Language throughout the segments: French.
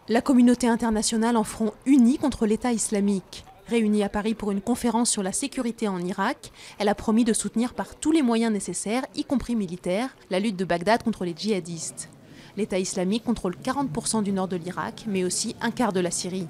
La communauté internationale en front uni contre l'État islamique. Réunie à Paris pour une conférence sur la sécurité en Irak, elle a promis de soutenir par tous les moyens nécessaires, y compris militaires, la lutte de Bagdad contre les djihadistes. L'État islamique contrôle 40% du nord de l'Irak, mais aussi un quart de la Syrie.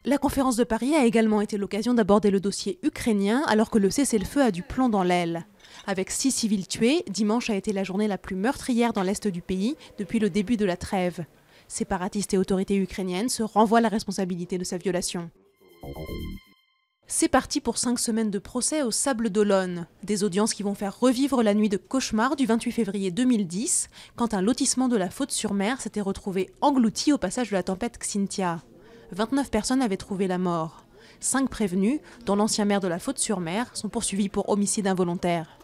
La conférence de Paris a également été l'occasion d'aborder le dossier ukrainien alors que le cessez-le-feu a du plomb dans l'aile. Avec 6 civils tués, dimanche a été la journée la plus meurtrière dans l'est du pays depuis le début de la trêve. Séparatistes et autorités ukrainiennes se renvoient la responsabilité de sa violation. C'est parti pour 5 semaines de procès au Sables d'Olonne. Des audiences qui vont faire revivre la nuit de cauchemar du 28 février 2010, quand un lotissement de la Faute-sur-Mer s'était retrouvé englouti au passage de la tempête Xynthia. 29 personnes avaient trouvé la mort. 5 prévenus, dont l'ancien maire de la Faute-sur-Mer, sont poursuivis pour homicide involontaire.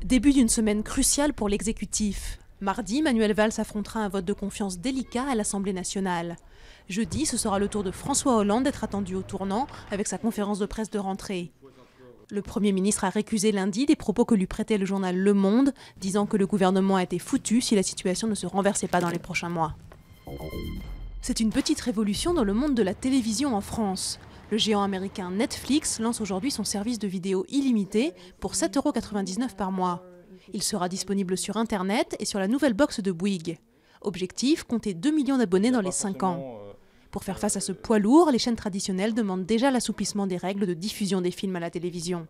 Début d'une semaine cruciale pour l'exécutif. Mardi, Manuel Valls affrontera un vote de confiance délicat à l'Assemblée nationale. Jeudi, ce sera le tour de François Hollande d'être attendu au tournant avec sa conférence de presse de rentrée. Le Premier ministre a récusé lundi des propos que lui prêtait le journal Le Monde, disant que le gouvernement a été foutu si la situation ne se renversait pas dans les prochains mois. C'est une petite révolution dans le monde de la télévision en France. Le géant américain Netflix lance aujourd'hui son service de vidéo illimité pour 7,99 € par mois. Il sera disponible sur Internet et sur la nouvelle box de Bouygues. Objectif, compter 2 millions d'abonnés dans les 5 ans. Pour faire face à ce poids lourd, les chaînes traditionnelles demandent déjà l'assouplissement des règles de diffusion des films à la télévision.